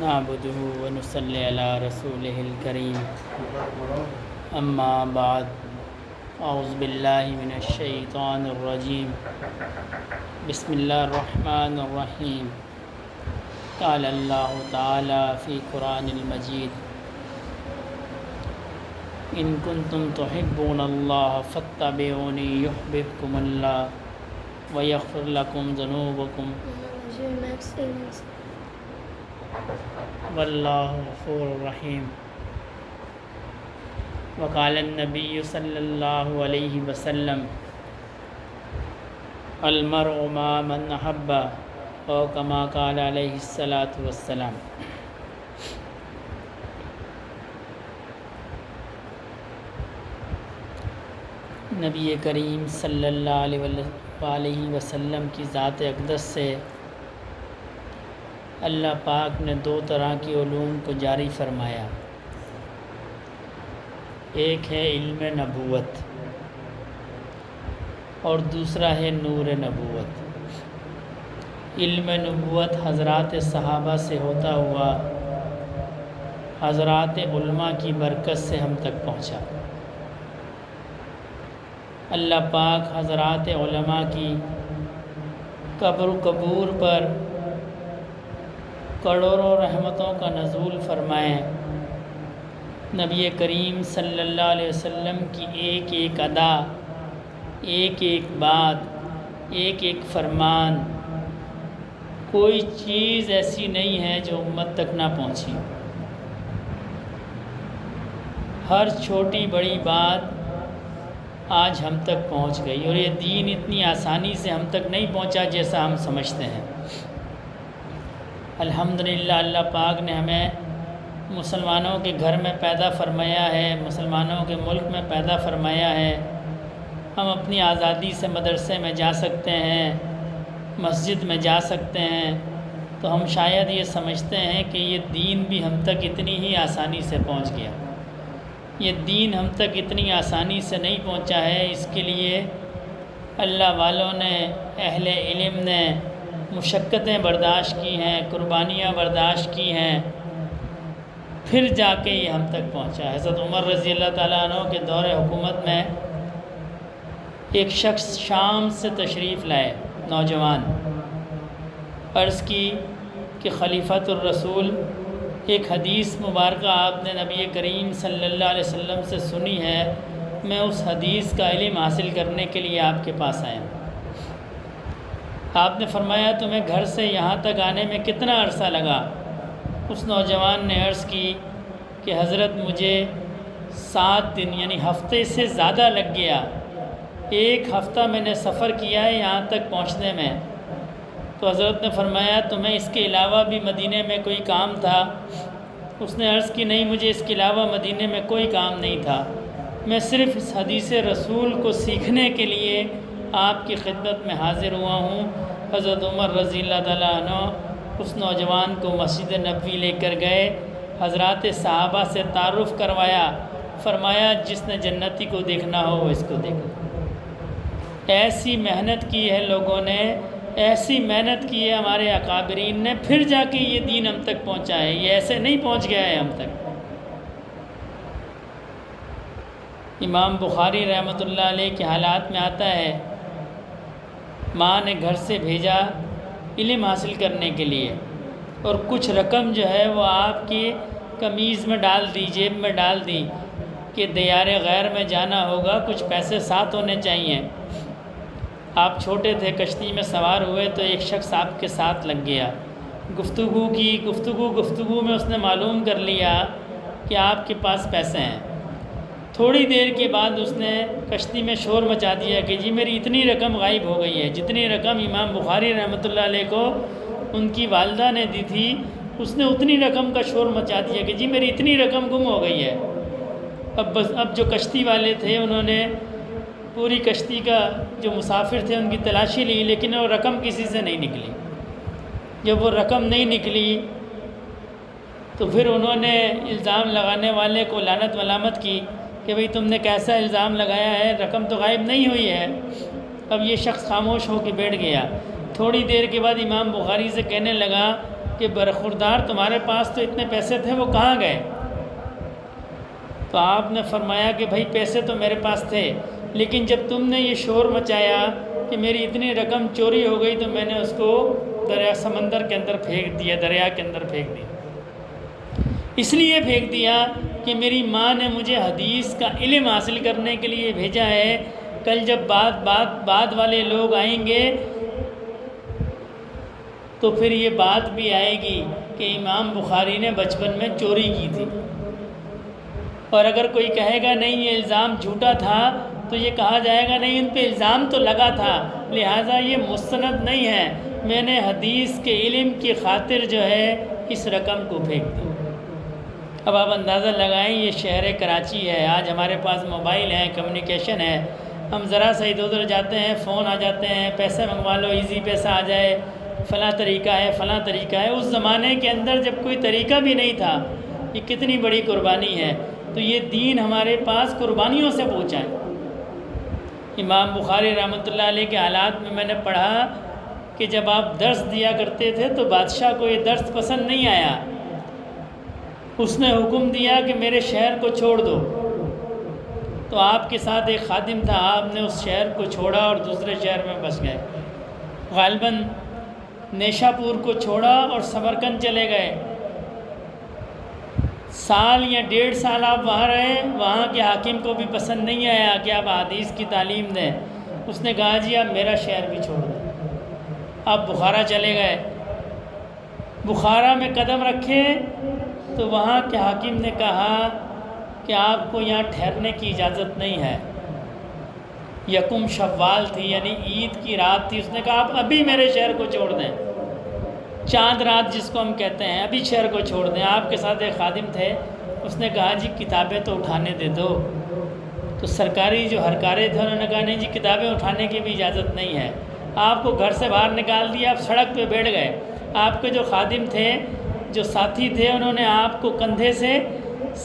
نعبده ونصلي على رسوله الكريم اما بعد اعوذ باللہ من الشیطان الرجیم بسم اللہ الرحمن الرحیم قال اللہ تعالی فی قرآن المجید ان کنتم تحبون اللہ فاتبعونی یحببکم اللہ ویغفر لکم ذنوبکم واللہ غفور رحیم۔ وقال النبی صلی اللہ علیہ وسلم المرء مع من احب او کما قال علیہ الصلاۃ والسلام۔ نبی کریم صلی اللہ علیہ وسلم کی ذات اقدس سے اللہ پاک نے دو طرح کے علوم کو جاری فرمایا، ایک ہے علم نبوت اور دوسرا ہے نور نبوت۔ علم نبوت حضرات صحابہ سے ہوتا ہوا حضرات علماء کی برکت سے ہم تک پہنچا۔ اللہ پاک حضرات علماء کی قبر و قبور پر کروڑوں رحمتوں کا نزول فرمائے، نبی کریم صلی اللہ علیہ وسلم کی ایک ایک ادا، ایک ایک بات، ایک ایک فرمان، کوئی چیز ایسی نہیں ہے جو امت تک نہ پہنچی۔ ہر چھوٹی بڑی بات آج ہم تک پہنچ گئی، اور یہ دین اتنی آسانی سے ہم تک نہیں پہنچا جیسا ہم سمجھتے ہیں۔ الحمدللہ اللہ پاک نے ہمیں مسلمانوں کے گھر میں پیدا فرمایا ہے، مسلمانوں کے ملک میں پیدا فرمایا ہے۔ ہم اپنی آزادی سے مدرسے میں جا سکتے ہیں، مسجد میں جا سکتے ہیں، تو ہم شاید یہ سمجھتے ہیں کہ یہ دین بھی ہم تک اتنی ہی آسانی سے پہنچ گیا۔ یہ دین ہم تک اتنی آسانی سے نہیں پہنچا ہے، اس کے لیے اللہ والوں نے، اہل علم نے مشقتیں برداشت کی ہیں، قربانیاں برداشت کی ہیں، پھر جا کے یہ ہم تک پہنچا۔ حضرت عمر رضی اللہ تعالیٰ عنہ کے دور حکومت میں ایک شخص شام سے تشریف لائے، نوجوان، عرض کی کہ خلیفۃ الرسول، ایک حدیث مبارکہ آپ نے نبی کریم صلی اللہ علیہ وسلم سے سنی ہے، میں اس حدیث کا علم حاصل کرنے کے لیے آپ کے پاس آیا ہوں۔ آپ نے فرمایا تمہیں گھر سے یہاں تک آنے میں کتنا عرصہ لگا؟ اس نوجوان نے عرض کی کہ حضرت مجھے 7 دن یعنی ہفتے سے زیادہ لگ گیا، 1 ہفتہ میں نے سفر کیا ہے یہاں تک پہنچنے میں۔ تو حضرت نے فرمایا تمہیں اس کے علاوہ بھی مدینے میں کوئی کام تھا؟ اس نے عرض کی نہیں، مجھے اس کے علاوہ مدینے میں کوئی کام نہیں تھا، میں صرف اس حدیث رسول کو سیکھنے کے لیے آپ کی خدمت میں حاضر ہوا ہوں۔ حضرت عمر رضی اللہ تعالیٰ عنہ اس نوجوان کو مسجد نبوی لے کر گئے، حضرات صحابہ سے تعارف کروایا، فرمایا جس نے جنتی کو دیکھنا ہو وہ اس کو دیکھو۔ ایسی محنت کی ہے لوگوں نے، ایسی محنت کی ہے ہمارے اکابرین نے، پھر جا کے یہ دین ہم تک پہنچا ہے، یہ ایسے نہیں پہنچ گیا ہے ہم تک۔ امام بخاری رحمۃ اللہ علیہ کے حالات میں آتا ہے، ماں نے گھر سے بھیجا علم حاصل کرنے کے لیے، اور کچھ رقم جو ہے وہ آپ کی قمیض میں ڈال دی، جیب میں ڈال دی کہ دیار غیر میں جانا ہوگا، کچھ پیسے ساتھ ہونے چاہیے۔ آپ چھوٹے تھے، کشتی میں سوار ہوئے تو ایک شخص آپ کے ساتھ لگ گیا، گفتگو کی، گفتگو میں اس نے معلوم کر لیا کہ آپ کے پاس پیسے ہیں۔ تھوڑی دیر کے بعد اس نے کشتی میں شور مچا دیا کہ جی میری اتنی رقم غائب ہو گئی ہے، جتنی رقم امام بخاری رحمۃ اللہ علیہ کو ان کی والدہ نے دی تھی، اس نے اتنی رقم کا شور مچا دیا کہ جی میری اتنی رقم گم ہو گئی ہے۔ اب جو کشتی والے تھے انہوں نے پوری کشتی کا جو مسافر تھے ان کی تلاشی لی، لیکن وہ رقم کسی سے نہیں نکلی۔ جب وہ رقم نہیں نکلی تو پھر انہوں نے الزام لگانے والے کو لعنت ملامت کی کہ بھئی تم نے کیسا الزام لگایا ہے، رقم تو غائب نہیں ہوئی ہے۔ اب یہ شخص خاموش ہو کے بیٹھ گیا۔ تھوڑی دیر کے بعد امام بخاری سے کہنے لگا کہ برخوردار تمہارے پاس تو اتنے پیسے تھے، وہ کہاں گئے؟ تو آپ نے فرمایا کہ بھائی پیسے تو میرے پاس تھے، لیکن جب تم نے یہ شور مچایا کہ میری اتنی رقم چوری ہو گئی تو میں نے اس کو سمندر کے اندر پھینک دیا، دریا کے اندر پھینک دیا۔ اس لیے پھینک دیا کہ میری ماں نے مجھے حدیث کا علم حاصل کرنے کے لیے بھیجا ہے، کل جب بعد والے لوگ آئیں گے تو پھر یہ بات بھی آئے گی کہ امام بخاری نے بچپن میں چوری کی تھی، اور اگر کوئی کہے گا نہیں یہ الزام جھوٹا تھا تو یہ کہا جائے گا نہیں ان پہ الزام تو لگا تھا، لہٰذا یہ مستند نہیں ہے، میں نے حدیث کے علم کی خاطر جو ہے اس رقم کو پھینک دیا۔ اب آپ اندازہ لگائیں، یہ شہر کراچی ہے، آج ہمارے پاس موبائل ہیں، کمیونیکیشن ہے، ہم ذرا سا ادھر ادھر جاتے ہیں، فون آ جاتے ہیں، پیسے منگوا لو، ایزی پیسہ آ جائے، فلاں طریقہ ہے فلاں طریقہ ہے۔ اس زمانے کے اندر جب کوئی طریقہ بھی نہیں تھا، یہ کتنی بڑی قربانی ہے، تو یہ دین ہمارے پاس قربانیوں سے پہنچا ہے۔ امام بخاری رحمۃ اللہ علیہ کے حالات میں میں نے پڑھا کہ جب آپ درس دیا کرتے تھے تو بادشاہ کو یہ درس پسند نہیں آیا، اس نے حکم دیا کہ میرے شہر کو چھوڑ دو، تو آپ کے ساتھ ایک خادم تھا، آپ نے اس شہر کو چھوڑا اور دوسرے شہر میں بس گئے، غالباً نیشا پور کو چھوڑا اور سمرقند چلے گئے۔ سال یا 1.5 سال آپ وہاں رہے، وہاں کے حاکم کو بھی پسند نہیں آیا کہ آپ حدیث کی تعلیم دیں، اس نے کہا جی آپ میرا شہر بھی چھوڑ دیں۔ آپ بخارا چلے گئے، بخارا میں قدم رکھے تو وہاں کے حاکم نے کہا کہ آپ کو یہاں ٹھہرنے کی اجازت نہیں ہے۔ یکم شوال تھی، یعنی عید کی رات تھی، اس نے کہا آپ ابھی میرے شہر کو چھوڑ دیں، چاند رات جس کو ہم کہتے ہیں، ابھی شہر کو چھوڑ دیں۔ آپ کے ساتھ ایک خادم تھے، اس نے کہا جی کتابیں تو اٹھانے دے دو، تو سرکاری جو ہرکارے تھے انہوں نے کہا نہیں جی کتابیں اٹھانے کی بھی اجازت نہیں ہے، آپ کو گھر سے باہر نکال دیا، آپ سڑک پہ بیٹھ گئے۔ آپ کے جو خادم تھے، جو ساتھی تھے، انہوں نے آپ کو کندھے سے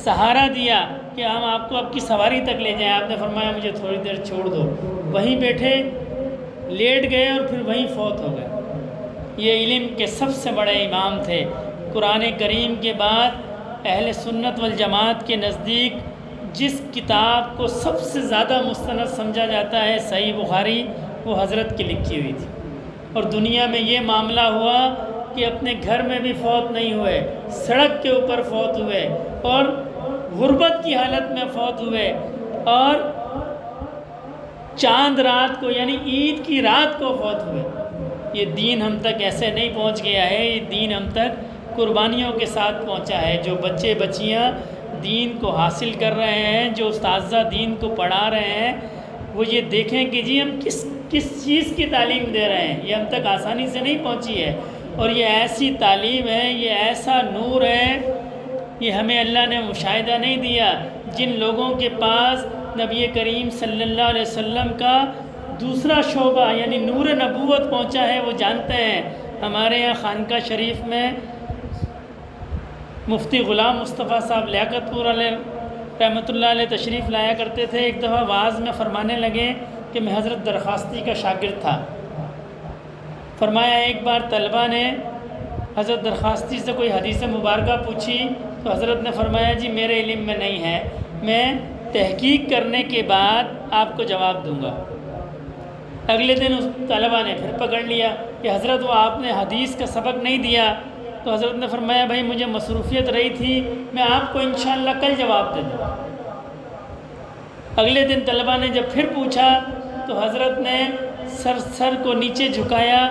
سہارا دیا کہ ہم آپ کو آپ کی سواری تک لے جائیں۔ آپ نے فرمایا مجھے تھوڑی دیر چھوڑ دو، وہیں بیٹھے، لیٹ گئے اور پھر وہیں فوت ہو گئے۔ یہ علم کے سب سے بڑے امام تھے۔ قرآن کریم کے بعد اہل سنت والجماعت کے نزدیک جس کتاب کو سب سے زیادہ مستند سمجھا جاتا ہے صحیح بخاری، وہ حضرت کی لکھی ہوئی تھی، اور دنیا میں یہ معاملہ ہوا کہ اپنے گھر میں بھی فوت نہیں ہوئے، سڑک کے اوپر فوت ہوئے، اور غربت کی حالت میں فوت ہوئے، اور چاند رات کو یعنی عید کی رات کو فوت ہوئے۔ یہ دین ہم تک ایسے نہیں پہنچ گیا ہے، یہ دین ہم تک قربانیوں کے ساتھ پہنچا ہے۔ جو بچے بچیاں دین کو حاصل کر رہے ہیں، جو اساتذہ دین کو پڑھا رہے ہیں، وہ یہ دیکھیں کہ جی ہم کس چیز کی تعلیم دے رہے ہیں، یہ ہم تک آسانی سے نہیں پہنچی ہے، اور یہ ایسی تعلیم ہے، یہ ایسا نور ہے، یہ ہمیں اللہ نے مشاہدہ نہیں دیا۔ جن لوگوں کے پاس نبی کریم صلی اللہ علیہ وسلم کا دوسرا شعبہ یعنی نور نبوت پہنچا ہے، وہ جانتے ہیں۔ ہمارے یہاں خانقاہ شریف میں مفتی غلام مصطفیٰ صاحب لیاقت پور علیہ رحمۃ اللہ علیہ تشریف لایا کرتے تھے۔ ایک دفعہ وعظ میں فرمانے لگے کہ میں حضرت درخواستی کا شاگرد تھا۔ فرمایا ایک بار طلبہ نے حضرت درخواستی سے کوئی حدیث مبارکہ پوچھی تو حضرت نے فرمایا جی میرے علم میں نہیں ہے، میں تحقیق کرنے کے بعد آپ کو جواب دوں گا۔ اگلے دن اس طلبہ نے پھر پکڑ لیا کہ حضرت وہ آپ نے حدیث کا سبق نہیں دیا، تو حضرت نے فرمایا بھائی مجھے مصروفیت رہی تھی، میں آپ کو انشاءاللہ کل جواب دے دوں گا۔ اگلے دن طلبہ نے جب پھر پوچھا تو حضرت نے سر کو نیچے جھکایا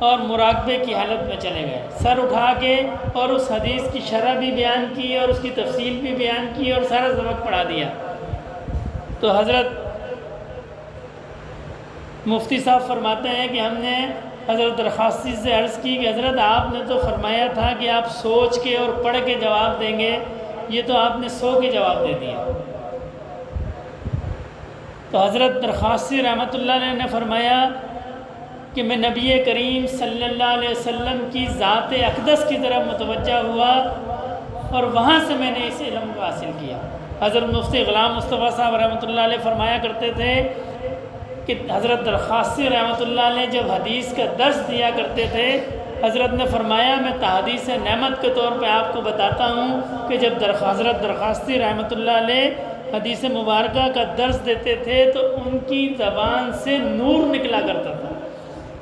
اور مراقبے کی حالت میں چلے گئے، سر اٹھا کے اور اس حدیث کی شرح بھی بیان کی اور اس کی تفصیل بھی بیان کی اور سارا سبق پڑھا دیا۔ تو حضرت مفتی صاحب فرماتے ہیں کہ ہم نے حضرت درخواستی سے عرض کی کہ حضرت آپ نے تو فرمایا تھا کہ آپ سوچ کے اور پڑھ کے جواب دیں گے، یہ تو آپ نے سو کے جواب دے دیا۔ تو حضرت درخواستی رحمۃ اللہ علیہ نے فرمایا کہ میں نبی کریم صلی اللہ علیہ وسلم کی ذات اقدس کی طرف متوجہ ہوا اور وہاں سے میں نے اس علم کو حاصل کیا۔ حضرت مفتی غلام مصطفیٰ صاحب رحمۃ اللہ علیہ فرمایا کرتے تھے کہ حضرت درخواستی رحمۃ اللہ علیہ جب حدیث کا درس دیا کرتے تھے حضرت نے فرمایا میں تحدیث نعمت کے طور پہ آپ کو بتاتا ہوں کہ جب حضرت درخواستی رحمۃ اللہ علیہ حدیث مبارکہ کا درس دیتے تھے تو ان کی زبان سے نور نکلا کرتا تھا۔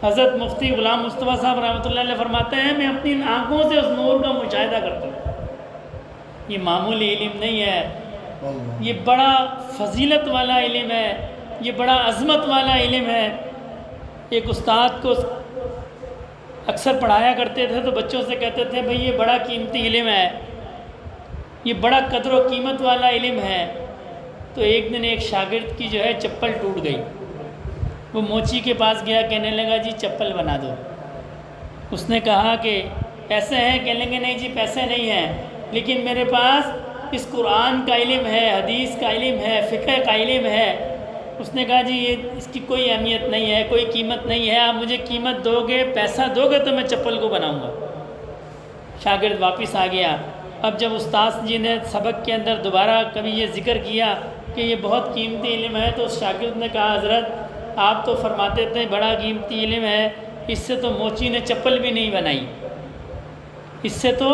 حضرت مفتی غلام مصطفیٰ صاحب رحمۃ اللہ علیہ فرماتے ہیں میں اپنی آنکھوں سے اس نور کا مشاہدہ کرتا ہوں۔ یہ معمولی علم نہیں ہے، یہ بڑا فضیلت والا علم ہے، یہ بڑا عظمت والا علم ہے۔ ایک استاد کو اکثر پڑھایا کرتے تھے تو بچوں سے کہتے تھے بھئی یہ بڑا قیمتی علم ہے، یہ بڑا قدر و قیمت والا علم ہے۔ تو ایک دن ایک شاگرد کی جو ہے چپل ٹوٹ گئی، وہ موچی کے پاس گیا، کہنے لگا جی چپل بنا دو۔ اس نے کہا کہ پیسے ہیں؟ کہنے لگے نہیں جی پیسے نہیں ہیں، لیکن میرے پاس اس قرآن کا علم ہے، حدیث کا علم ہے، فقہ کا علم ہے۔ اس نے کہا جی یہ اس کی کوئی اہمیت نہیں ہے، کوئی قیمت نہیں ہے، آپ مجھے قیمت دو گے، پیسہ دو گے تو میں چپل کو بناؤں گا۔ شاگرد واپس آ گیا۔ اب جب استاد جی نے سبق کے اندر دوبارہ کبھی یہ ذکر کیا کہ یہ بہت قیمتی علم ہے، تو اس شاگرد نے کہا حضرت آپ تو فرماتے تھے بڑا قیمتی علم ہے، اس سے تو موچی نے چپل بھی نہیں بنائی، اس سے تو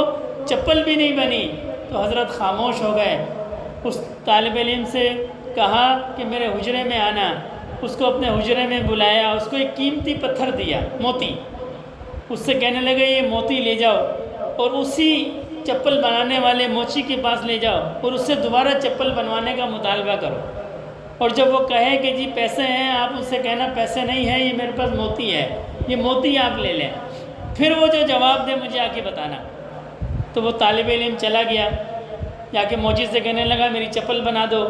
چپل بھی نہیں بنی۔ تو حضرت خاموش ہو گئے۔ اس طالب علم سے کہا کہ میرے حجرے میں آنا۔ اس کو اپنے حجرے میں بلایا، اس کو ایک قیمتی پتھر دیا، موتی۔ اس سے کہنے لگے یہ موتی لے جاؤ اور اسی چپل بنانے والے موچی کے پاس لے جاؤ اور اس سے دوبارہ چپل بنوانے کا مطالبہ کرو، اور جب وہ کہے کہ جی پیسے ہیں، آپ اس سے کہنا پیسے نہیں ہیں، یہ میرے پاس موتی ہے، یہ موتی آپ لے لیں، پھر وہ جو جواب دے مجھے آ کے بتانا۔ تو وہ طالب علم چلا گیا، جا کے موچی سے کہنے لگا میری چپل بنا دو۔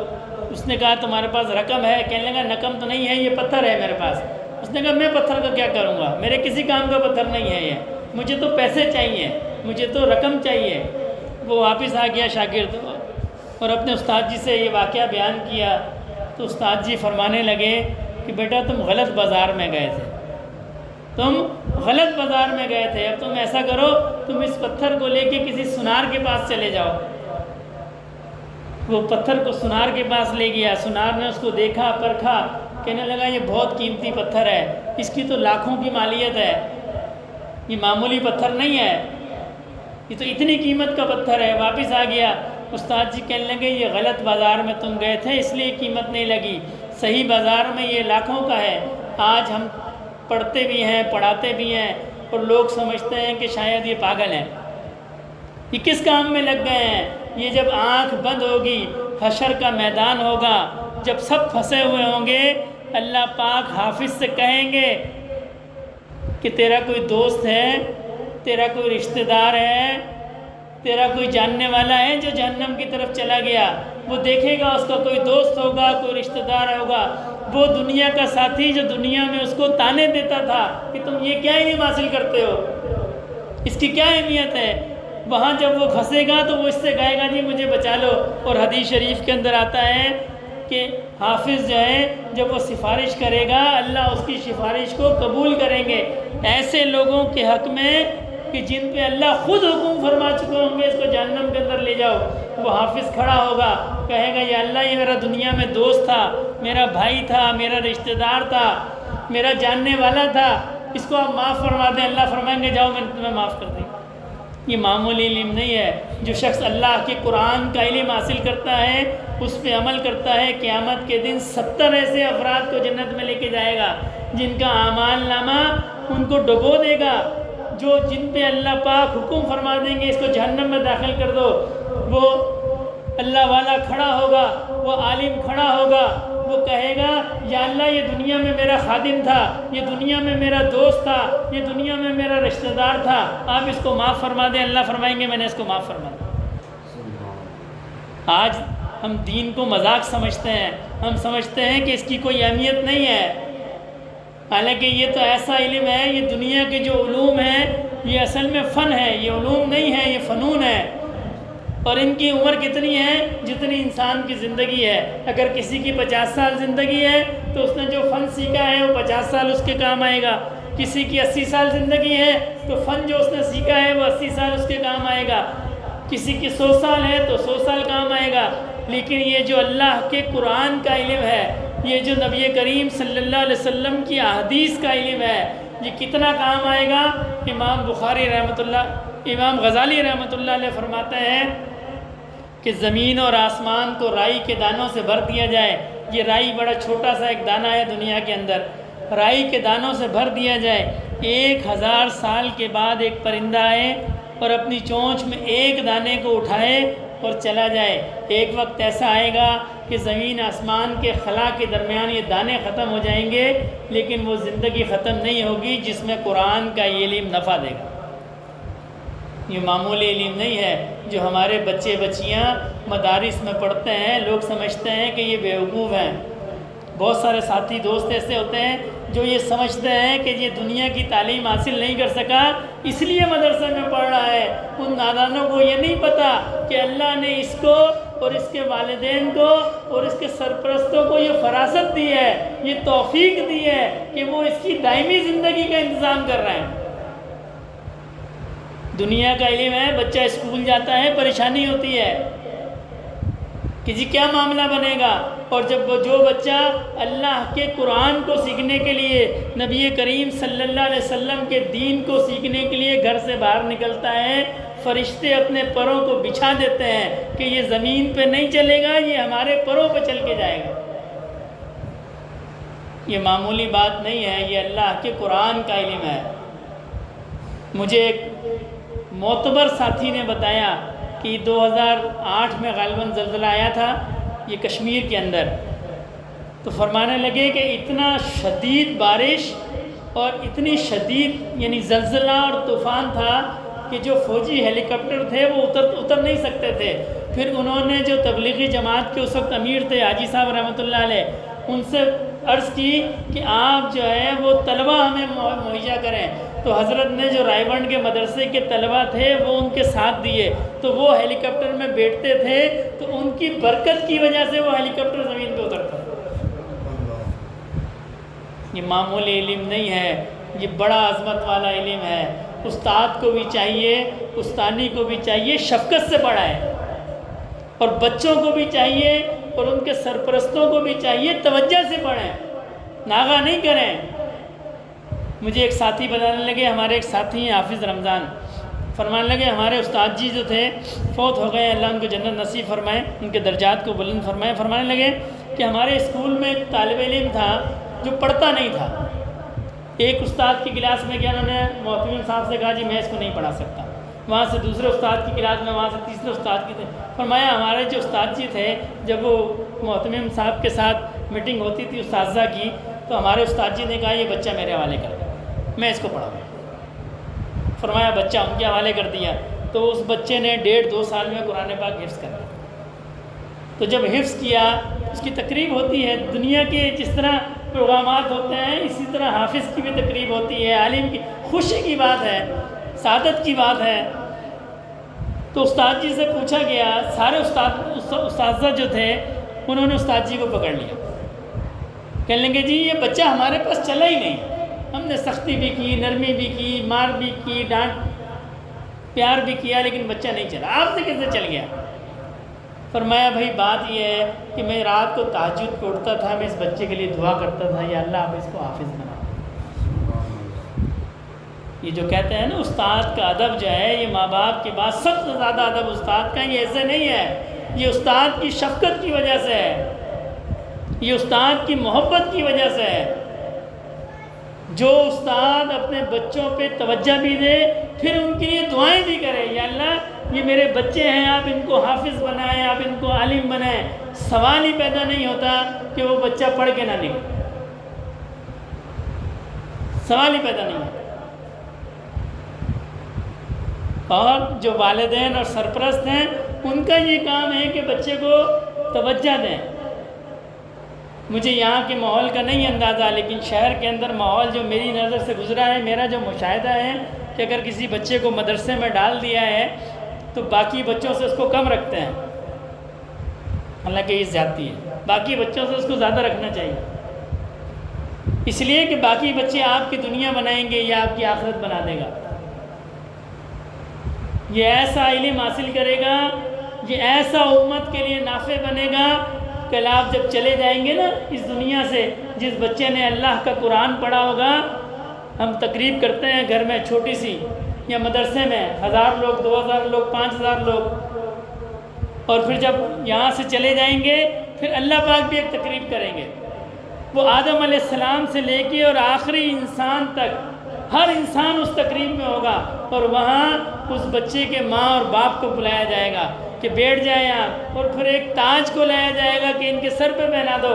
اس نے کہا تمہارے پاس رقم ہے؟ کہنے لگا رقم تو نہیں ہے، یہ پتھر ہے میرے پاس۔ اس نے کہا میں پتھر کا کیا کروں گا، میرے کسی کام کا پتھر نہیں ہے یہ، مجھے تو پیسے چاہیے، مجھے تو رقم چاہیے۔ وہ واپس آ گیا شاگرد اور اپنے استاد جی سے یہ واقعہ بیان کیا۔ تو استاد جی فرمانے لگے کہ بیٹا تم غلط بازار میں گئے تھے، تم غلط بازار میں گئے تھے، اب تم ایسا کرو تم اس پتھر کو لے کے کسی سنار کے پاس چلے جاؤ۔ وہ پتھر کو سنار کے پاس لے گیا، سنار نے اس کو دیکھا، پرکھا، کہنے لگا یہ بہت قیمتی پتھر ہے، اس کی تو لاکھوں کی مالیت ہے، یہ معمولی پتھر نہیں ہے، یہ تو اتنی قیمت کا پتھر ہے۔ واپس آ گیا۔ استاد جی کہنے لگے یہ غلط بازار میں تم گئے تھے اس لیے قیمت نہیں لگی، صحیح بازار میں یہ لاکھوں کا ہے۔ آج ہم پڑھتے بھی ہیں، پڑھاتے بھی ہیں، اور لوگ سمجھتے ہیں کہ شاید یہ پاگل ہیں، یہ کس کام میں لگ گئے ہیں۔ یہ جب آنکھ بند ہوگی، حشر کا میدان ہوگا، جب سب پھنسے ہوئے ہوں گے، اللہ پاک حافظ سے کہیں گے کہ تیرا کوئی دوست ہے، تیرا کوئی رشتہ دار ہے، تیرا کوئی جاننے والا ہے جو جہنم کی طرف چلا گیا۔ وہ دیکھے گا اس کا کوئی دوست ہوگا، کوئی رشتہ دار ہوگا، وہ دنیا کا ساتھی جو دنیا میں اس کو تانے دیتا تھا کہ تم یہ کیا علم حاصل کرتے ہو، اس کی کیا اہمیت ہے، وہاں جب وہ پھنسے گا تو وہ اس سے کہے گا جی مجھے بچا لو۔ اور حدیث شریف کے اندر آتا ہے کہ حافظ جو ہے جب وہ سفارش کرے گا اللہ اس کی سفارش کو قبول کریں گے۔ ایسے لوگوں کے حق میں کہ جن پہ اللہ خود حکم فرما چکے ہوں گے اس کو جہنم کے اندر لے جاؤ، وہ حافظ کھڑا ہوگا، کہے گا یا اللہ یہ میرا دنیا میں دوست تھا، میرا بھائی تھا، میرا رشتہ دار تھا، میرا جاننے والا تھا، اس کو آپ معاف فرما دیں۔ اللہ فرمائیں گے جاؤ میں نے تمہیں معاف کر دی۔ یہ معمولی علم نہیں ہے۔ جو شخص اللہ کے قرآن کا علم حاصل کرتا ہے، اس پہ عمل کرتا ہے، قیامت کے دن 70 ایسے افراد کو جنت میں لے کے جائے گا جن کا اعمال نامہ ان کو ڈبو دے گا، جو جن پہ اللہ پاک حکم فرما دیں گے اس کو جہنم میں داخل کر دو۔ وہ اللہ والا کھڑا ہوگا، وہ عالم کھڑا ہوگا، وہ کہے گا یا اللہ یہ دنیا میں میرا خادم تھا، یہ دنیا میں میرا دوست تھا، یہ دنیا میں میرا رشتہ دار تھا، آپ اس کو معاف فرما دیں۔ اللہ فرمائیں گے میں نے اس کو معاف فرما دیا۔ آج ہم دین کو مذاق سمجھتے ہیں، ہم سمجھتے ہیں کہ اس کی کوئی اہمیت نہیں ہے، حالانکہ یہ تو ایسا علم ہے، یہ دنیا کے جو علوم ہیں یہ اصل میں فن ہے، یہ علوم نہیں ہے، یہ فنون ہے، اور ان کی عمر کتنی ہے جتنی انسان کی زندگی ہے۔ اگر کسی کی 50 سال زندگی ہے تو اس نے جو فن سیکھا ہے وہ 50 سال اس کے کام آئے گا۔ کسی کی 80 سال زندگی ہے تو فن جو اس نے سیکھا ہے وہ 80 سال اس کے کام آئے گا۔ کسی کی 100 سال ہے تو 100 سال کام آئے گا۔ لیکن یہ جو اللہ کے قرآن کا علم ہے، یہ جو نبی کریم صلی اللہ علیہ وسلم کی احادیث کا علم ہے، یہ کتنا کام آئے گا؟ امام بخاری امام غزالی رحمۃ اللہ علیہ فرماتے ہیں کہ زمین اور آسمان کو رائی کے دانوں سے بھر دیا جائے. یہ رائی بڑا چھوٹا سا ایک دانہ ہے دنیا کے اندر. رائی کے دانوں سے بھر دیا جائے. 1000 سال کے بعد ایک پرندہ آئے اور اپنی چونچ میں ایک دانے کو اٹھائے اور چلا جائے. ایک وقت ایسا آئے گا کہ زمین آسمان کے خلا کے درمیان یہ دانے ختم ہو جائیں گے، لیکن وہ زندگی ختم نہیں ہوگی جس میں قرآن کا یہ علم نفع دے گا. یہ معمولی علم نہیں ہے جو ہمارے بچے بچیاں مدارس میں پڑھتے ہیں. لوگ سمجھتے ہیں کہ یہ بیوقوف ہیں. بہت سارے ساتھی دوست ایسے ہوتے ہیں جو یہ سمجھتے ہیں کہ یہ دنیا کی تعلیم حاصل نہیں کر سکا اس لیے مدرسے میں پڑھ رہا ہے. ان نادانوں کو یہ نہیں پتہ کہ اللہ نے اس کو اور اس کے والدین کو اور اس کے سرپرستوں کو یہ فراست دی ہے، یہ توفیق دی ہے کہ وہ اس کی دائمی زندگی کا انتظام کر رہے ہیں. دنیا کا علم ہے، بچہ اسکول جاتا ہے پریشانی ہوتی ہے کہ جی کیا معاملہ بنے گا. اور جب جو بچہ اللہ کے قرآن کو سیکھنے کے لیے، نبی کریم صلی اللہ علیہ وسلم کے دین کو سیکھنے کے لیے گھر سے باہر نکلتا ہے، فرشتے اپنے پروں کو بچھا دیتے ہیں کہ یہ زمین پہ نہیں چلے گا، یہ ہمارے پروں پہ چل کے جائے گا. یہ معمولی بات نہیں ہے، یہ اللہ کے قرآن کا علم ہے. مجھے ایک معتبر ساتھی نے بتایا کہ 2008 میں غالباً زلزلہ آیا تھا یہ کشمیر کے اندر. تو فرمانے لگے کہ اتنا شدید بارش اور اتنی شدید یعنی زلزلہ اور طوفان تھا کہ جو فوجی ہیلی کاپٹر تھے وہ اتر نہیں سکتے تھے. پھر انہوں نے جو تبلیغی جماعت کے اس وقت امیر تھے حاجی صاحب رحمۃ اللہ علیہ، ان سے عرض کی کہ آپ جو ہے وہ طلبہ ہمیں مہیا کریں. تو حضرت نے جو رائے گنج کے مدرسے کے طلبہ تھے وہ ان کے ساتھ دیے، تو وہ ہیلی کاپٹر میں بیٹھتے تھے، تو ان کی برکت کی وجہ سے وہ ہیلی کاپٹر زمین پہ اترتا. یہ معمولی علم نہیں ہے، یہ بڑا عظمت والا علم ہے. استاد کو بھی چاہیے، استانی کو بھی چاہیے شفقت سے پڑھائے، اور بچوں کو بھی چاہیے اور ان کے سرپرستوں کو بھی چاہیے توجہ سے پڑھیں، ناغہ نہیں کریں. مجھے ایک ساتھی بتانے لگے، ہمارے ایک ساتھی ہیں حافظ رمضان، فرمانے لگے ہمارے استاد جی جو تھے فوت ہو گئے، اللہ ان کو جنت نصیب فرمائے، ان کے درجات کو بلند فرمائے. فرمانے لگے کہ ہمارے اسکول میں ایک طالب علم تھا جو پڑھتا نہیں تھا. ایک استاد کی کلاس میں گیا، انہوں نے محتمم صاحب سے کہا جی میں اس کو نہیں پڑھا سکتا. وہاں سے دوسرے استاد کی کلاس میں، وہاں سے تیسرے استاد کی. فرمایا ہمارے جو استاد جی تھے جب وہ محتمم صاحب کے ساتھ میٹنگ ہوتی تھی اساتذہ کی، تو ہمارے استاد جی نے کہا یہ بچہ میرے حوالے کر دو، میں اس کو پڑھاؤں. فرمایا بچہ ان کے حوالے کر دیا، تو اس بچے نے 1.5-2 سال میں قرآن پاک حفظ کر لیا. تو جب حفظ کیا اس کی تقریب ہوتی ہے، دنیا کے جس طرح پروگرامات ہوتے ہیں اسی طرح حافظ کی بھی تقریب ہوتی ہے. عالم کی خوشی کی بات ہے، سعادت کی بات ہے. تو استاد جی سے پوچھا گیا، سارے اساتذہ جو تھے انہوں نے استاد جی کو پکڑ لیا، کہنے لگے جی یہ بچہ ہمارے پاس چلا ہی نہیں، ہم نے سختی بھی کی، نرمی بھی کی، مار بھی کی، ڈانٹ پیار بھی کیا، لیکن بچہ نہیں چلا. آپ سے کیسے چل گیا؟ فرمایا بھائی بات یہ ہے کہ میں رات کو تہجد کو اٹھتا تھا، میں اس بچے کے لیے دعا کرتا تھا یا اللہ آپ اس کو حافظ بنا. یہ جو کہتے ہیں نا استاد کا ادب جو ہے، یہ ماں باپ کے بعد سب سے زیادہ ادب استاد کا. یہ ایسے نہیں ہے، یہ استاد کی شفقت کی وجہ سے ہے، یہ استاد کی محبت کی وجہ سے ہے. جو استاد اپنے بچوں پہ توجہ بھی دے، پھر ان کے لیے دعائیں بھی کرے، یا اللہ یہ میرے بچے ہیں، آپ ان کو حافظ بنائیں، آپ ان کو عالم بنائیں. سوال ہی پیدا نہیں ہوتا کہ وہ بچہ پڑھ کے نہ نکلے، سوال ہی پیدا نہیں ہوتا. اور جو والدین اور سرپرست ہیں ان کا یہ کام ہے کہ بچے کو توجہ دیں. مجھے یہاں کے ماحول کا نہیں اندازہ، لیکن شہر کے اندر ماحول جو میری نظر سے گزرا ہے، میرا جو مشاہدہ ہے کہ اگر کسی بچے کو مدرسے میں ڈال دیا ہے تو باقی بچوں سے اس کو کم رکھتے ہیں. حالانکہ یہ زیادتی ہے، باقی بچوں سے اس کو زیادہ رکھنا چاہیے، اس لیے کہ باقی بچے آپ کی دنیا بنائیں گے یا آپ کی آخرت بنا دے گا. یہ ایسا علم حاصل کرے گا، یہ ایسا امت کے لیے نافع بنے گا. کل آپ جب چلے جائیں گے نا اس دنیا سے، جس بچے نے اللہ کا قرآن پڑھا ہوگا ہم تقریب کرتے ہیں گھر میں چھوٹی سی، یا مدرسے میں 1000 لوگ، 2000 لوگ، 5000 لوگ، اور پھر جب یہاں سے چلے جائیں گے پھر اللہ پاک بھی ایک تقریب کریں گے، وہ آدم علیہ السلام سے لے کے اور آخری انسان تک ہر انسان اس تقریب میں ہوگا، اور وہاں اس بچے کے ماں اور باپ کو بلایا جائے گا کہ بیٹھ جائیں آپ، اور پھر ایک تاج کو لایا جائے گا کہ ان کے سر پہ پہنا دو،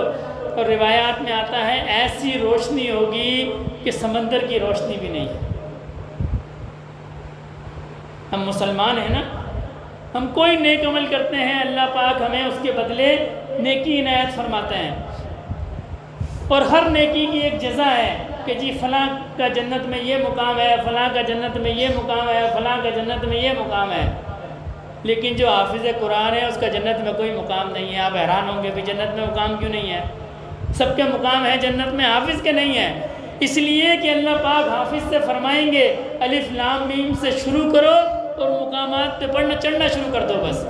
اور روایات میں آتا ہے ایسی روشنی ہوگی کہ سمندر کی روشنی بھی نہیں ہے۔ ہم مسلمان ہیں نا، ہم کوئی نیک عمل کرتے ہیں، اللہ پاک ہمیں اس کے بدلے نیکی عنایت فرماتے ہیں، اور ہر نیکی کی ایک جزا ہے کہ جی فلاں کا جنت میں یہ مقام ہے، فلاں کا جنت میں یہ مقام ہے، فلاں کا جنت میں یہ مقام ہے۔ لیکن جو حافظ قرآن ہے اس کا جنت میں کوئی مقام نہیں ہے۔ آپ حیران ہوں گے بھی جنت میں مقام کیوں نہیں ہے؟ سب کے مقام ہے جنت میں، حافظ کے نہیں ہے۔ اس لیے کہ اللہ پاک حافظ سے فرمائیں گے الف لام میم سے شروع کرو اور مقامات پہ پڑھنا چڑھنا شروع کر دو، بس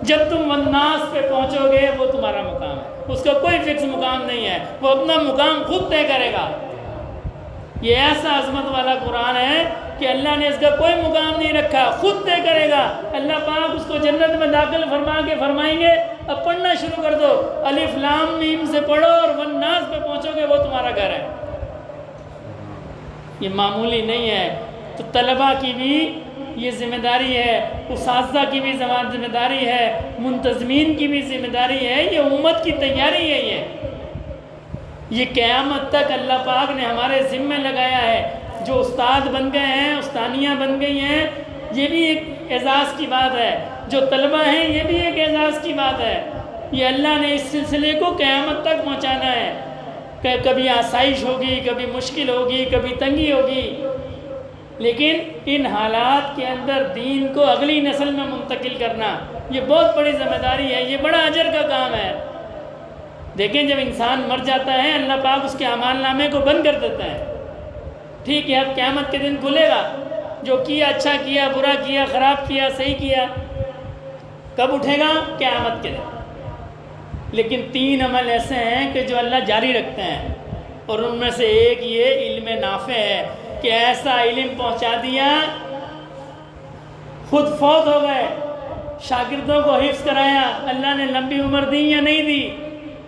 جب تم والناس پہ پہنچو گے وہ تمہارا مقام ہے، اس کا کوئی فکس مقام نہیں ہے، وہ اپنا مقام خود طے کرے گا۔ یہ ایسا عظمت والا قرآن ہے کہ اللہ نے اس کا کوئی مقام نہیں رکھا، خود طے کرے گا۔ اللہ پاک اس کو جنت میں داخل فرما کے فرمائیں گے اب پڑھنا شروع کر دو، الف لام میم سے پڑھو اور والناس پہ پہنچو گے وہ تمہارا گھر ہے۔ یہ معمولی نہیں ہے۔ تو طلباء کی بھی یہ ذمہ داری ہے، اساتذہ کی بھی ذمہ داری ہے، منتظمین کی بھی ذمہ داری ہے، یہ امت کی تیاری ہے۔ یہ قیامت تک اللہ پاک نے ہمارے ذمہ لگایا ہے۔ جو استاد بن گئے ہیں، استانیاں بن گئی ہیں، یہ بھی ایک اعزاز کی بات ہے۔ جو طلبہ ہیں یہ بھی ایک اعزاز کی بات ہے۔ یہ اللہ نے اس سلسلے کو قیامت تک پہنچانا ہے کہ کبھی آسائش ہوگی، کبھی مشکل ہوگی، کبھی تنگی ہوگی، لیکن ان حالات کے اندر دین کو اگلی نسل میں منتقل کرنا یہ بہت بڑی ذمہ داری ہے، یہ بڑا اجر کا کام ہے۔ دیکھیں جب انسان مر جاتا ہے اللہ پاک اس کے اعمال نامے کو بند کر دیتا ہے۔ ٹھیک ہے، اب قیامت کے دن کھلے گا، جو کیا اچھا کیا، برا کیا، خراب کیا، صحیح کیا، کب اٹھے گا؟ قیامت کے دن۔ لیکن 3 عمل ایسے ہیں کہ جو اللہ جاری رکھتے ہیں، اور ان میں سے ایک یہ علم نافع ہے کہ ایسا علم پہنچا دیا، خود فوت ہو گئے، شاگردوں کو حفظ کرایا، اللہ نے لمبی عمر دی یا نہیں دی،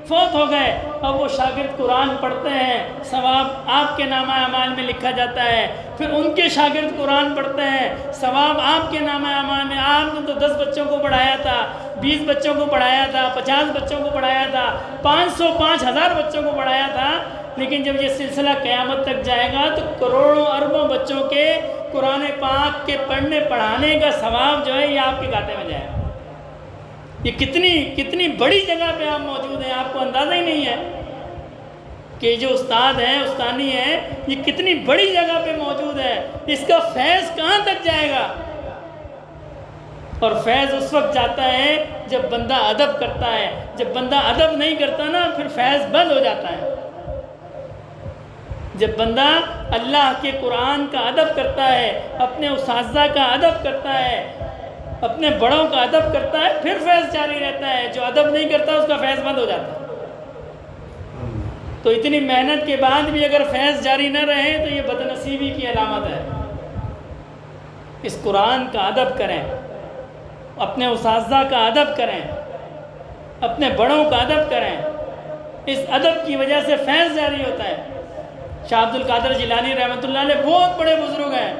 فوت ہو گئے، اب وہ شاگرد قرآن پڑھتے ہیں، ثواب آپ کے نامہ اعمال میں لکھا جاتا ہے، پھر ان کے شاگرد قرآن پڑھتے ہیں، ثواب آپ کے نامہ اعمال میں۔ آپ نے تو 10 بچوں کو پڑھایا تھا، 20 بچوں کو پڑھایا تھا، 50 بچوں کو پڑھایا تھا، 500 5000 بچوں کو پڑھایا تھا، لیکن جب یہ سلسلہ قیامت تک جائے گا تو کروڑوں اربوں بچوں کے قرآن پاک کے پڑھنے پڑھانے کا ثواب جو ہے یہ آپ کے کھاتے میں جائے گا۔ یہ کتنی بڑی جگہ پہ آپ موجود ہیں، آپ کو اندازہ ہی نہیں ہے کہ جو استاد ہیں، استانی ہیں، یہ کتنی بڑی جگہ پہ موجود ہے۔ اس کا فیض کہاں تک جائے گا؟ اور فیض اس وقت جاتا ہے جب بندہ ادب کرتا ہے، جب بندہ ادب نہیں کرتا نا پھر فیض بند ہو جاتا ہے۔ جب بندہ اللہ کے قرآن کا ادب کرتا ہے، اپنے اساتذہ کا ادب کرتا ہے، اپنے بڑوں کا ادب کرتا ہے، پھر فیض جاری رہتا ہے۔ جو ادب نہیں کرتا اس کا فیض بند ہو جاتا ہے۔ تو اتنی محنت کے بعد بھی اگر فیض جاری نہ رہے تو یہ بدنصیبی کی علامت ہے۔ اس قرآن کا ادب کریں، اپنے اساتذہ کا ادب کریں، اپنے بڑوں کا ادب کریں، اس ادب کی وجہ سے فیض جاری ہوتا ہے۔ شاہ عبد القادر جیلانی رحمۃ اللہ علیہ بہت بڑے بزرگ ہیں،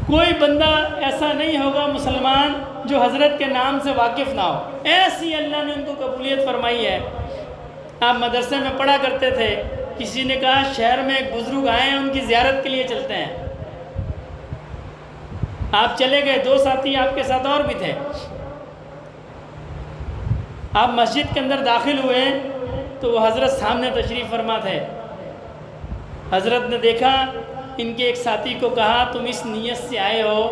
کوئی بندہ ایسا نہیں ہوگا مسلمان جو حضرت کے نام سے واقف نہ ہو، ایسی اللہ نے ان کو قبولیت فرمائی ہے۔ آپ مدرسے میں پڑھا کرتے تھے، کسی نے کہا شہر میں ایک بزرگ آئے ہیں، ان کی زیارت کے لیے چلتے ہیں۔ آپ چلے گئے، 2 ساتھی آپ کے ساتھ اور بھی تھے۔ آپ مسجد کے اندر داخل ہوئے تو وہ حضرت سامنے تشریف فرما تھے۔ حضرت نے دیکھا، ان کے ایک ساتھی کو کہا تم اس نیت سے آئے ہو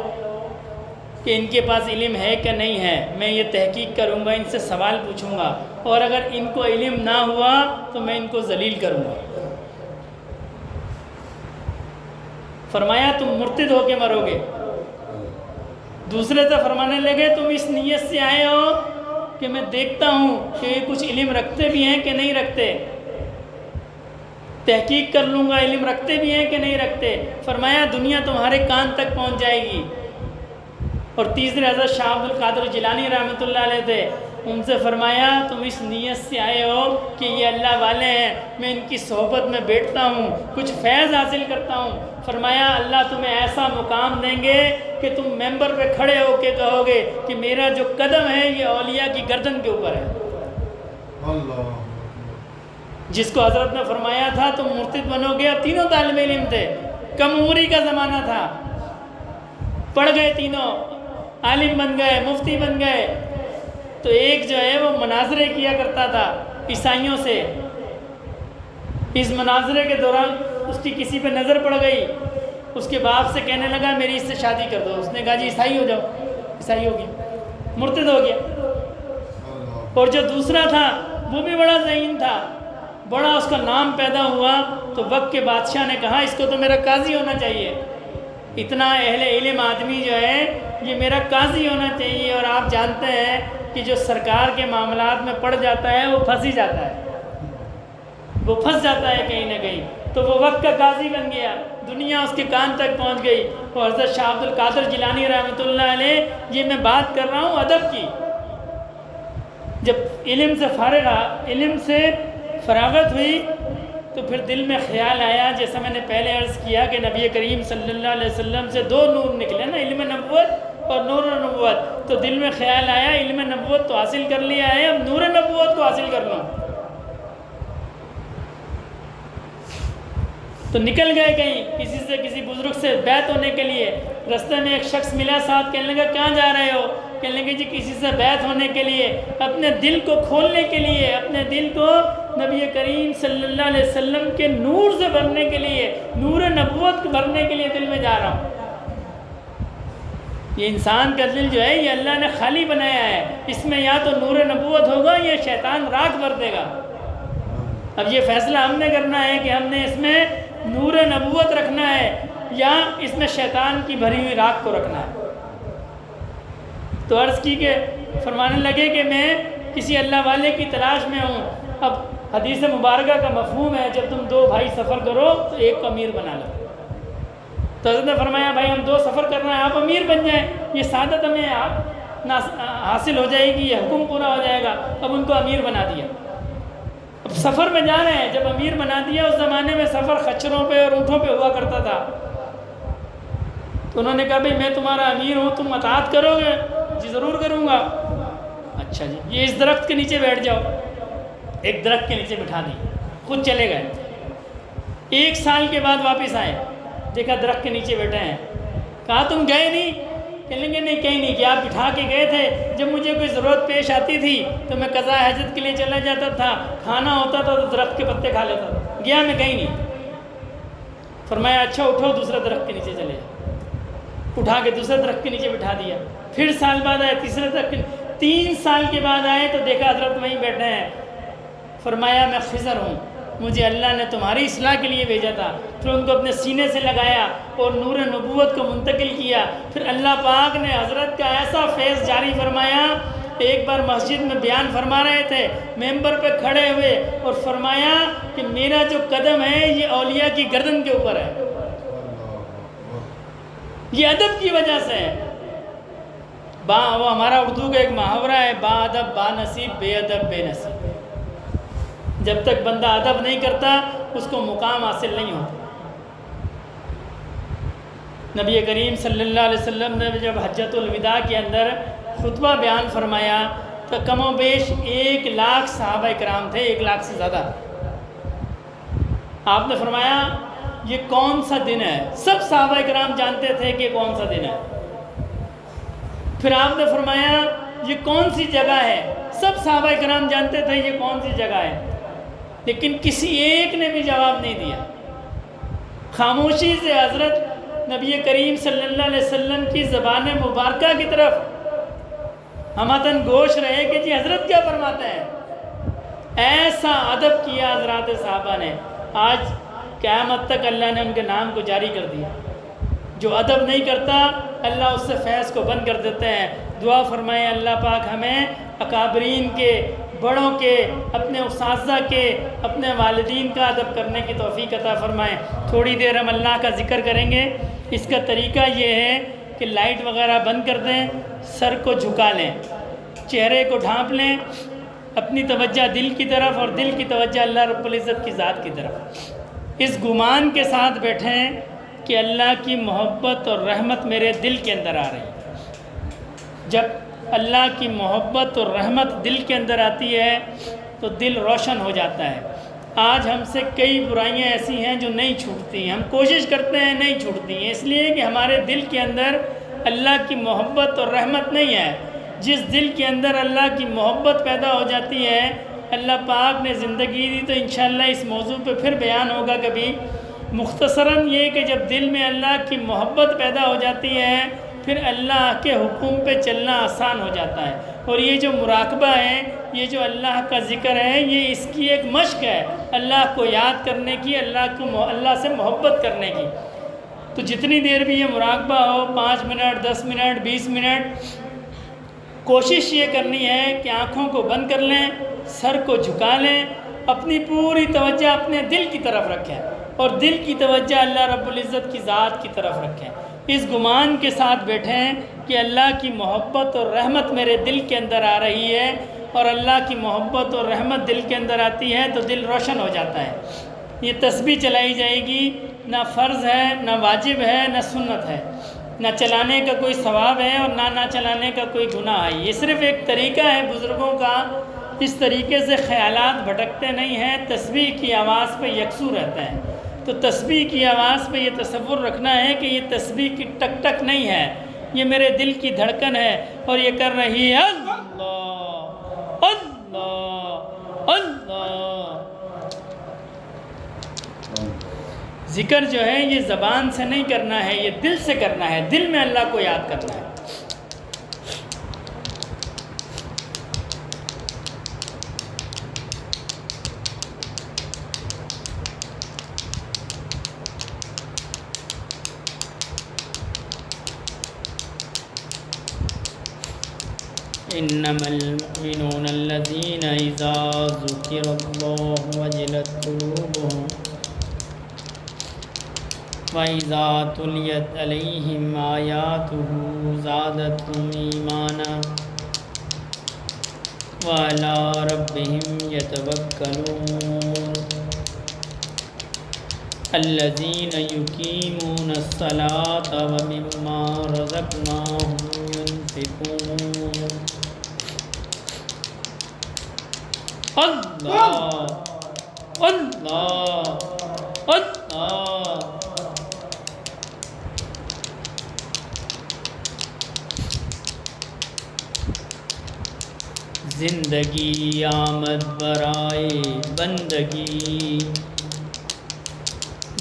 کہ ان کے پاس علم ہے کہ نہیں ہے، میں یہ تحقیق کروں گا، ان سے سوال پوچھوں گا، اور اگر ان کو علم نہ ہوا تو میں ان کو ذلیل کروں گا۔ فرمایا تم مرتد ہو کے مرو گے۔ دوسرے سے فرمانے لگے تم اس نیت سے آئے ہو کہ میں دیکھتا ہوں کہ یہ کچھ علم رکھتے بھی ہیں کہ نہیں رکھتے۔ تحقیق کر لوں گا علم رکھتے بھی ہیں کہ نہیں رکھتے. فرمایا دنیا تمہارے کان تک پہنچ جائے گی. اور تیسرے حضرت شاہ عبد القادر جیلانی رحمۃ اللہ علیہ تھے, ان سے فرمایا تم اس نیت سے آئے ہو کہ یہ اللہ والے ہیں, میں ان کی صحبت میں بیٹھتا ہوں, کچھ فیض حاصل کرتا ہوں. فرمایا اللہ تمہیں ایسا مقام دیں گے کہ تم ممبر پہ کھڑے ہو کے کہو گے کہ میرا جو قدم ہے یہ اولیاء کی گردن کے اوپر ہے. اللہ جس کو حضرت نے فرمایا تھا تم مرتد بنو گے. اب تینوں طالب علم تھے, کم عمری کا زمانہ تھا, پڑھ گئے تینوں, عالم بن گئے, مفتی بن گئے. تو ایک جو ہے وہ مناظرے کیا کرتا تھا عیسائیوں سے. اس مناظرے کے دوران اس کی کسی پہ نظر پڑ گئی, اس کے باپ سے کہنے لگا میری اس سے شادی کر دو. اس نے کہا جی عیسائی ہو جاؤ. عیسائی ہو گیا, مرتد ہو گیا. اور جو دوسرا تھا وہ بھی بڑا ذہین تھا, بڑا اس کا نام پیدا ہوا. تو وقت کے بادشاہ نے کہا اس کو تو میرا قاضی ہونا چاہیے, اتنا اہل علم آدمی جو ہے یہ میرا قاضی ہونا چاہیے. اور آپ جانتے ہیں کہ جو سرکار کے معاملات میں پڑ جاتا ہے وہ پھنس ہی جاتا ہے, وہ پھنس جاتا ہے کہیں نہ کہیں. تو وہ وقت کا قاضی بن گیا, دنیا اس کے کان تک پہنچ گئی. اور حضرت شاہ عبد القادر جیلانی رحمۃ اللہ علیہ, یہ میں بات کر رہا ہوں ادب کی, جب علم سے فراغت ہوئی تو پھر دل میں خیال آیا, جیسا میں نے پہلے عرض کیا کہ نبی کریم صلی اللہ علیہ وسلم سے دو نور نکلے نا, علم نبوت اور نور نبوت. تو دل میں خیال آیا علم نبوت تو حاصل کر لیا ہے, اب نور نبوت کو حاصل کر لوں. تو نکل گئے کہیں کسی سے, کسی بزرگ سے بیعت ہونے کے لیے. رستے میں ایک شخص ملا, ساتھ کہنے لگا کہاں جا رہے ہو؟ کہنے لگے جی کسی سے بیعت ہونے کے لیے, اپنے دل کو کھولنے کے لیے, اپنے دل کو نبی کریم صلی اللہ علیہ وسلم کے نور سے بھرنے کے لیے, نور نبوت کو بھرنے کے لیے دل میں جا رہا ہوں. یہ انسان کا دل جو ہے یہ اللہ نے خالی بنایا ہے, اس میں یا تو نور نبوت ہوگا یا شیطان راکھ بھر دے گا. اب یہ فیصلہ ہم نے کرنا ہے کہ ہم نے اس میں نور نبوت رکھنا ہے یا اس میں شیطان کی بھری ہوئی راکھ کو رکھنا ہے. تو عرض کی کہ فرمانے لگے کہ میں کسی اللہ والے کی تلاش میں ہوں. اب حدیث مبارکہ کا مفہوم ہے جب تم دو بھائی سفر کرو تو ایک کو امیر بنا لو. تو حضرت نے فرمایا بھائی ہم دو سفر کرنا ہے, آپ امیر بن جائیں, یہ سعادت ہمیں حاصل ہو جائے گی, یہ حکم پورا ہو جائے گا. اب ان کو امیر بنا دیا. اب سفر میں جا رہے ہیں, جب امیر بنا دیا, اس زمانے میں سفر خچروں پہ اور اونٹوں پہ ہوا کرتا تھا. تو انہوں نے کہا بھئی میں تمہارا امیر ہوں, تم اطاعت کرو گے؟ جی ضرور کروں گا. اچھا جی, یہ اس درخت کے نیچے بیٹھ جاؤ. ایک درخت کے نیچے بٹھا دی, خود چلے گئے. 1 سال کے بعد واپس آئے, دیکھا درخت کے نیچے بیٹھے ہیں. کہا تم گئے نہیں؟ کہنے لگے نہیں کہیں نہیں, کہ آپ بٹھا کے گئے تھے, جب مجھے کوئی ضرورت پیش آتی تھی تو میں قضاء حاجت کے لیے چلا جاتا تھا, کھانا ہوتا تھا تو درخت کے پتے کھا لیتا تھا, گیا میں کہیں نہیں. فرمایا اچھا اٹھو دوسرے درخت کے نیچے چلے جاؤ. اٹھا کے دوسرے درخت کے نیچے بٹھا دیا. پھر سال بعد آئے تیسرے درخت کے, 3 سال کے بعد آئے تو دیکھا حضرت وہیں بیٹھے ہیں. فرمایا میں خضر ہوں, مجھے اللہ نے تمہاری اصلاح کے لیے بھیجا تھا. پھر ان کو اپنے سینے سے لگایا اور نور نبوت کو منتقل کیا. پھر اللہ پاک نے حضرت کا ایسا فیض جاری فرمایا. ایک بار مسجد میں بیان فرما رہے تھے, ممبر پہ کھڑے ہوئے اور فرمایا کہ میرا جو قدم ہے یہ اولیاء کی گردن کے اوپر ہے. یہ ادب کی وجہ سے ہے. وہ ہمارا اردو کا ایک محاورہ ہے, با ادب با نصیب, بے ادب بے نصیب. جب تک بندہ ادب نہیں کرتا اس کو مقام حاصل نہیں ہوتا. نبی کریم صلی اللہ علیہ وسلم نے جب حجۃ الوداع کے اندر خطبہ بیان فرمایا تو کم و بیش 1 لاکھ صحابہ کرام تھے, 1 لاکھ سے زیادہ. آپ نے فرمایا یہ کون سا دن ہے؟ سب صحابہ کرام جانتے تھے کہ کون سا دن ہے. پھر آپ نے فرمایا یہ کون سی جگہ ہے؟ سب صحابہ کرام جانتے تھے یہ کون سی جگہ ہے, لیکن کسی ایک نے بھی جواب نہیں دیا. خاموشی سے حضرت نبی کریم صلی اللہ علیہ وسلم کی زبان مبارکہ کی طرف ہمتن گوش رہے کہ جی حضرت کیا فرماتے ہیں. ایسا ادب کیا حضرات صحابہ نے, آج قیامت تک اللہ نے ان کے نام کو جاری کر دیا. جو ادب نہیں کرتا اللہ اس سے فیض کو بند کر دیتے ہیں. دعا فرمائے اللہ پاک ہمیں اکابرین کے بڑوں کے، اپنے اساتذہ کے، اپنے والدین کا ادب کرنے کی توفیق عطا فرمائیں۔ تھوڑی دیر ہم اللہ کا ذکر کریں گے۔ اس کا طریقہ یہ ہے کہ لائٹ وغیرہ بند کر دیں، سر کو جھکا لیں، چہرے کو ڈھانپ لیں، اپنی توجہ دل کی طرف اور دل کی توجہ اللہ رب العزت کی ذات کی طرف، اس گمان کے ساتھ بیٹھیں کہ اللہ کی محبت اور رحمت میرے دل کے اندر آ رہی ہے۔ جب اللہ کی محبت اور رحمت دل کے اندر آتی ہے تو دل روشن ہو جاتا ہے۔ آج ہم سے کئی برائیاں ایسی ہیں جو نہیں چھوٹتی ہیں، ہم کوشش کرتے ہیں نہیں چھوٹتی ہیں، اس لیے کہ ہمارے دل کے اندر اللہ کی محبت اور رحمت نہیں ہے۔ جس دل کے اندر اللہ کی محبت پیدا ہو جاتی ہے، اللہ پاک نے زندگی دی تو انشاءاللہ اس موضوع پہ پھر بیان ہوگا کبھی۔ مختصراً یہ کہ جب دل میں اللہ کی محبت پیدا ہو جاتی ہے پھر اللہ کے حکم پہ چلنا آسان ہو جاتا ہے۔ اور یہ جو مراقبہ ہے، یہ جو اللہ کا ذکر ہے، یہ اس کی ایک مشق ہے، اللہ کو یاد کرنے کی، اللہ سے محبت کرنے کی۔ تو جتنی دیر بھی یہ مراقبہ ہو، 5 منٹ، 10 منٹ، 20 منٹ، کوشش یہ کرنی ہے کہ آنکھوں کو بند کر لیں، سر کو جھکا لیں، اپنی پوری توجہ اپنے دل کی طرف رکھیں اور دل کی توجہ اللہ رب العزت کی ذات کی طرف رکھیں۔ اس گمان کے ساتھ بیٹھیں کہ اللہ کی محبت اور رحمت میرے دل کے اندر آ رہی ہے، اور اللہ کی محبت اور رحمت دل کے اندر آتی ہے تو دل روشن ہو جاتا ہے۔ یہ تسبیح چلائی جائے گی، نہ فرض ہے، نہ واجب ہے، نہ سنت ہے، نہ چلانے کا کوئی ثواب ہے اور نہ چلانے کا کوئی گناہ ہے۔ یہ صرف ایک طریقہ ہے بزرگوں کا، اس طریقے سے خیالات بھٹکتے نہیں ہیں، تسبیح کی آواز پہ یکسو رہتا ہے۔ تو تسبیح کی آواز پہ یہ تصور رکھنا ہے کہ یہ تسبیح کی ٹک ٹک نہیں ہے، یہ میرے دل کی دھڑکن ہے اور یہ کر رہی ہے اللہ اللہ اللہ۔ ذکر جو ہے یہ زبان سے نہیں کرنا ہے، یہ دل سے کرنا ہے، دل میں اللہ کو یاد کرنا ہے۔ انما المؤمنون الذين اذا ذكر الله وجلت قلوبهم وَإِذَا تُلِيَتْ عَلَيْهِمْ آيَاتُهُ زَادَتْهُمْ إِيمَانًا وَعَلَىٰ رَبِّهِمْ يَتَوَكَّلُونَ الَّذِينَ يُقِيمُونَ الصَّلَاةَ وَمِمَّا رَزَقْنَاهُمْ يُنْفِقُونَ۔ اللہ اللہ اللہ۔ زندگی آمد برائے بندگی،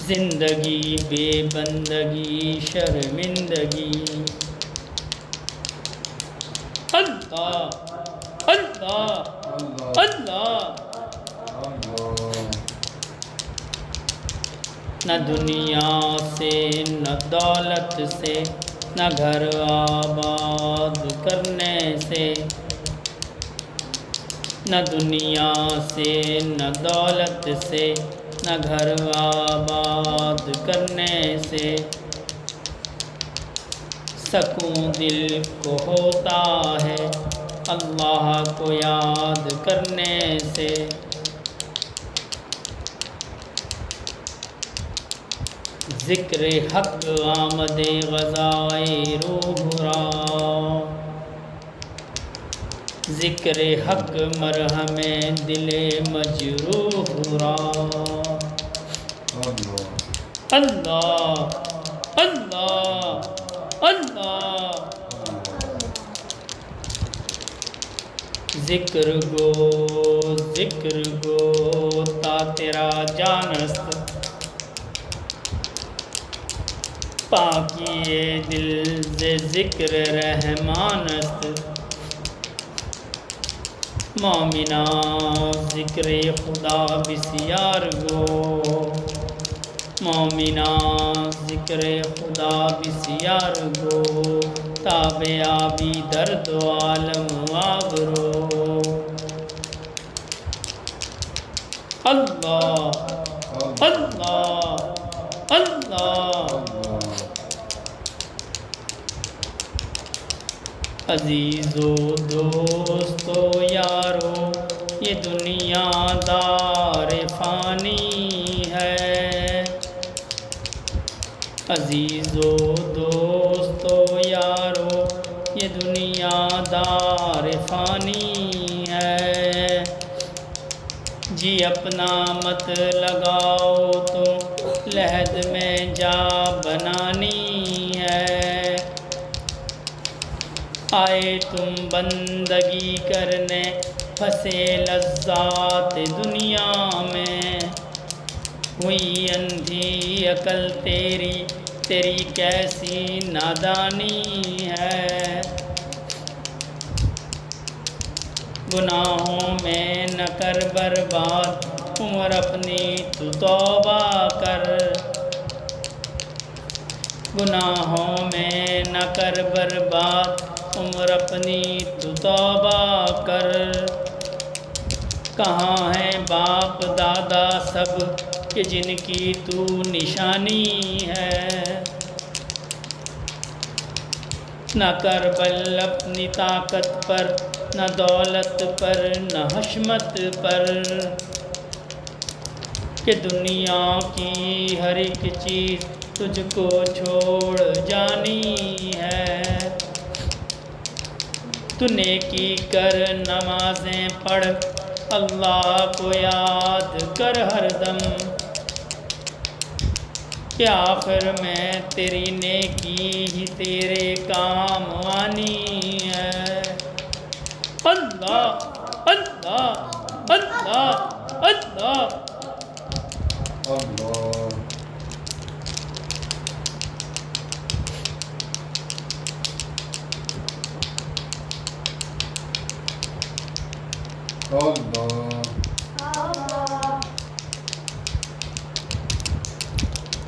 زندگی بے بندگی شرمندگی۔ اللہ اللہ اللہ۔ نہ دنیا سے نہ دولت سے نہ گھر آباد کرنے سے، نہ دنیا سے نہ دولت سے نہ گھر آباد کرنے سے سکون دل کو ہوتا ہے اللہ کو یاد کرنے سے۔ ذکر حق آمد غذائے روح را، ذکر حق مرہم دل مجروح را۔ اللہ اللہ اللہ۔ ذکر گو تا تیرا جانست، پاکی دل سے ذکر رحمانست۔ مومنا ذکر خدا بسیار گو، مومنا ذکر خدا بسیار گو، تاب آبی درد و عالم آگرو۔ اللہ اللہ اللہ۔ عزیزو دوستو یارو یہ دنیا دار فانی ہے، عزیزو دوستو یارو یہ دنیا دار فانی ہے، جی اپنا مت لگاؤ تو لحد میں جا بنانی ہے، آئے تم بندگی کرنے پھنسے لذات دنیا میں، ہوئی اندھی عقل تیری کیسی نادانی ہے، گناہوں میں نہ کر برباد عمر اپنی تو توبہ کر، گناہوں میں نہ کر برباد عمر اپنی تو توبہ کر، کہاں ہیں باپ دادا سب کہ جن کی تو نشانی ہے، نہ کر بل اپنی طاقت پر نہ دولت پر نہ حشمت پر، کہ دنیا کی ہر ایک چیز تجھ کو چھوڑ جانی ہے، تو نیکی کر نمازیں پڑھ اللہ کو یاد کر ہر دم، کہ آخر میں تیری نیکی ہی تیرے کام آنی ہے، اللہ اللہ اللہ اللہ۔ اللہ اللہ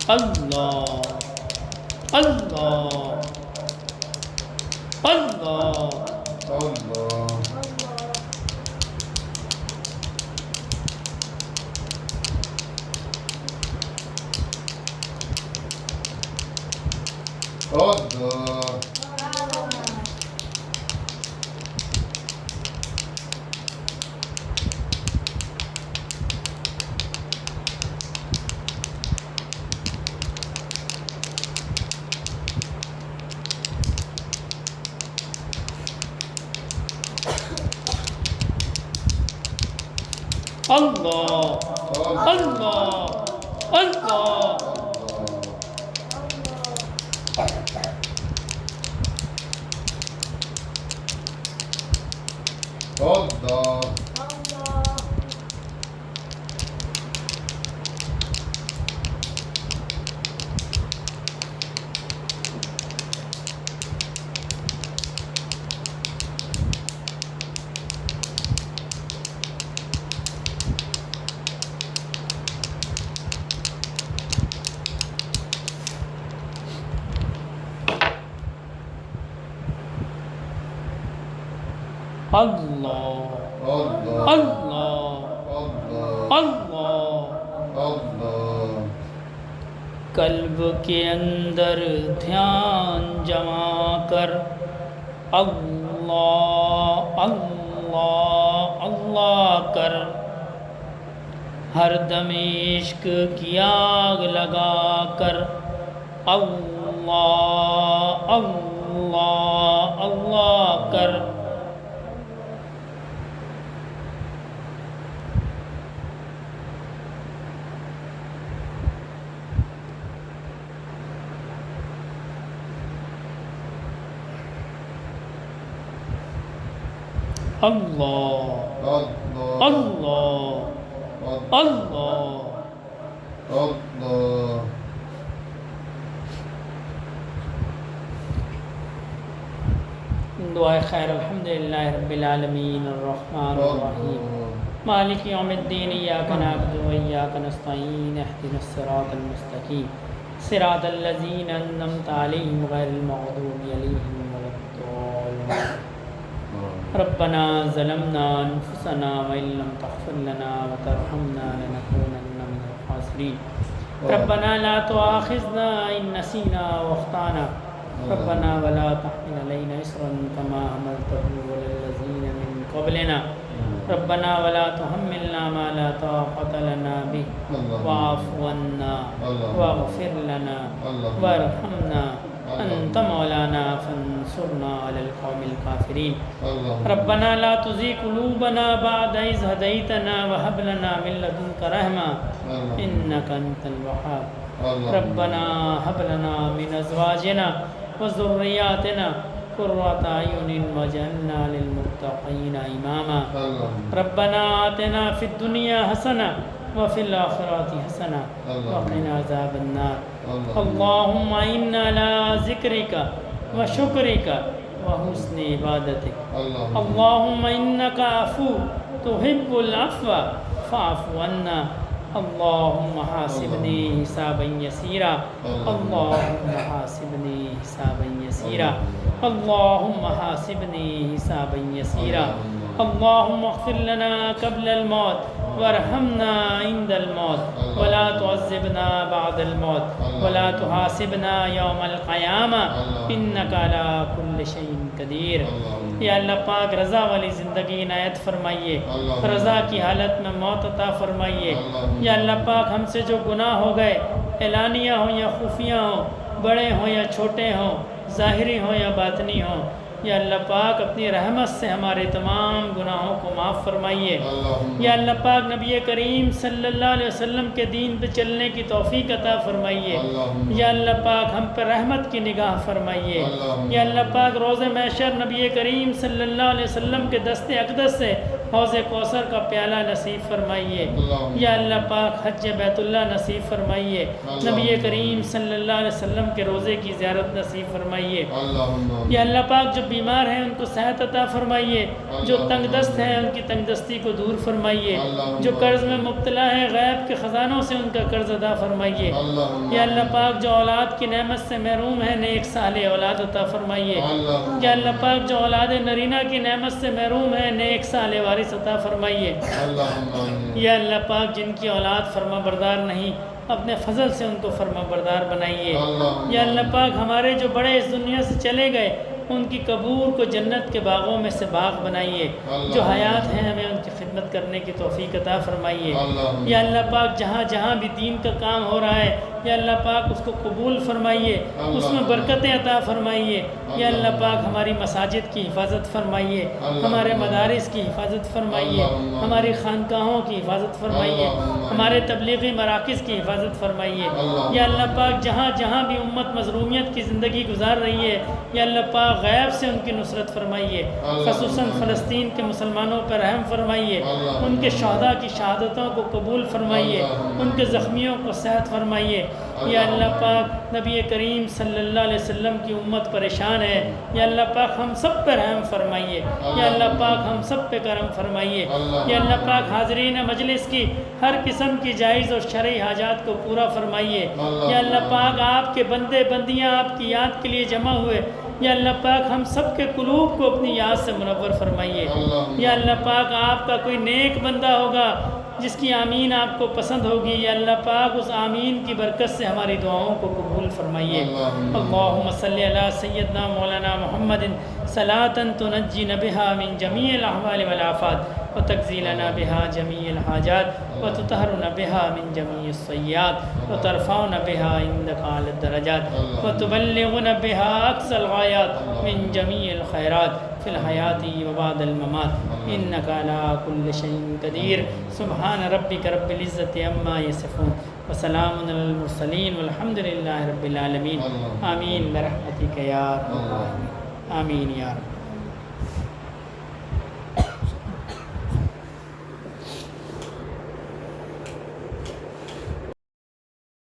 اللہ اللہ اللہ اللہ اللہ اللہ اللہ۔ اللہ اللہ اللہ۔ قلب کے اندر دھیان جما کر اللہ اللہ اللہ کر، ہر دم عشق کی آگ لگا کر اللہ اللہ اللہ کر، اللہ اللہ اللہ۔ دعائے خیر۔ الحمدللہ رب العالمین الرحمن الرحیم مالک یوم الدین، ایاک نعبد و ایاک نستعین، اہدنا الصراط المستقیم صراط الذین انعمت علیہم غیر المغضوب علیہم ولا الضالین۔ ربنا ظلمنا انفسنا وان لم تغفر لنا وترحمنا لنكونن من الخاسرين ربنا لا تؤاخذنا ان نسينا واخطانا ربنا ولا تحمل علينا إصرا كما حملته على الذين من قبلنا ربنا ولا تحملنا ما لا طاقة لنا به واعف عنا واغفر لنا وارحمنا أنت مولانا فانصرنا على القوم الكافرين ربنا لا تزغ قلوبنا بعد إذ هديتنا وهب لنا من لدنك رحمة إنك أنت الوهاب ربنا هب لنا من أزواجنا وذرياتنا قرة أعين واجعلنا للمتقين إماما ربنا آتنا في الدنيا حسنة وفي الآخرة حسنة وقنا عذاب النار اللهم إنا على ذكرك وشكرك وحسن عبادتك اللهم إنك عفو تحب العفو فاعف عنا اللهم حاسبني حسابا يسيرا اللهم حاسبني حسابا يسيرا اللهم حاسبني حسابا يسيرا اللهم اغفر لنا قبل الموت وارحمنا عند الموت ولا تعذبنا بعد الموت ولا تحاسبنا يوم القيامة إنك على كل شيء قدیر یا اللہ پاک رضا والی زندگی عنایت فرمائیے رضا کی حالت میں موت عطا فرمائیے یا اللہ پاک ہم سے جو گناہ ہو گئے اعلانیہ ہوں یا خفیہ ہوں بڑے ہوں یا چھوٹے ہوں ظاہری ہوں یا باطنی ہوں یا اللہ پاک اپنی رحمت سے ہمارے تمام گناہوں کو معاف فرمائیے یا اللہ پاک نبی کریم صلی اللہ علیہ وسلم کے دین پہ چلنے کی توفیق عطا فرمائیے یا اللہ پاک ہم پر رحمت کی نگاہ فرمائیے یا اللہ پاک روز محشر نبی کریم صلی اللہ علیہ وسلم کے دست اقدس سے حوض کوثر کا پیالہ نصیب فرمائیے یا اللہ پاک حج بیت اللہ نصیب فرمائیے نبی کریم صلی اللہ علیہ وسلم کے روزے کی زیارت نصیب فرمائیے یا اللہ پاک جو بیمار ہیں ان کو صحت عطا فرمائیے جو تنگ دست ہیں ان کی تنگ دستی کو دور فرمائیے جو قرض میں مبتلا ہیں غیب کے خزانوں سے ان کا قرض ادا فرمائیے یا اللہ پاک جو اولاد کی نعمت سے محروم ہیں نیک صالح اولاد عطا فرمائیے یا اللہ پاک جو اولاد نرینہ کی نعمت سے محروم ہیں نیک صالح وارث عطا فرمائیے یا اللہ پاک جن کی اولاد فرما بردار نہیں اپنے فضل سے ان کو فرما بردار بنائیے یا اللہ پاک ہمارے جو بڑے اس دنیا سے چلے گئے ان کی قبور کو جنت کے باغوں میں سے باغ بنائیے جو حیات ہیں ہمیں ان کی خدمت کرنے کی توفیق عطا فرمائیے یا اللہ پاک جہاں جہاں بھی دین کا کام ہو رہا ہے یا اللہ پاک اس کو قبول فرمائیے اس میں برکتیں عطا فرمائیے یا اللہ پاک ہماری مساجد کی حفاظت فرمائیے ہمارے مدارس کی حفاظت فرمائیے ہماری خانقاہوں کی حفاظت فرمائیے ہمارے تبلیغی مراکز کی حفاظت فرمائیے یا اللہ پاک جہاں جہاں بھی امت مظلومیت کی زندگی گزار رہی ہے یا اللہ پاک غیب سے ان کی نصرت فرمائیے خصوصاً فلسطین کے مسلمانوں پر رحم فرمائیے ان کے شہداء کی شہادتوں کو قبول فرمائیے ان کے زخمیوں کو صحت فرمائیے یا اللہ پاک نبی کریم صلی اللہ علیہ وسلم کی امت پریشان ہے یا اللہ پاک ہم سب پر رحم فرمائیے یا اللہ پاک ہم سب پہ کرم فرمائیے یا اللہ پاک حاضرین مجلس کی ہر قسم کی جائز اور شرعی حاجات کو پورا فرمائیے یا اللہ پاک آپ کے بندے بندیاں آپ کی یاد کے لیے جمع ہوئے یا اللہ پاک ہم سب کے قلوب کو اپنی یاد سے منور فرمائیے یا اللہ پاک آپ کا کوئی نیک بندہ ہوگا جس کی آمین آپ کو پسند ہوگی یا اللہ پاک اس آمین کی برکت سے ہماری دعاؤں کو قبول فرمائیے اللہم صلی علی سیدنا مولانا محمد صلاۃ تنجینا بہا من جمیع الاحوال والآفات وتکزیلنا بہا جمیع الحاجات وتطہرنا بہا من جمیع السیئات وترفعنا بہا عندک اعلی الدرجات وتبلغنا بہا اقصى الغایات من جمیع الخیرات فی الحیات وبعد الممات انک علی کل شیء قدیر سبحان ربک رب العزت عما یصفون وسلام علی المرسلین والحمد للہ رب العالمین آمین برحمتک یا ارحم الراحمین آمین یا رب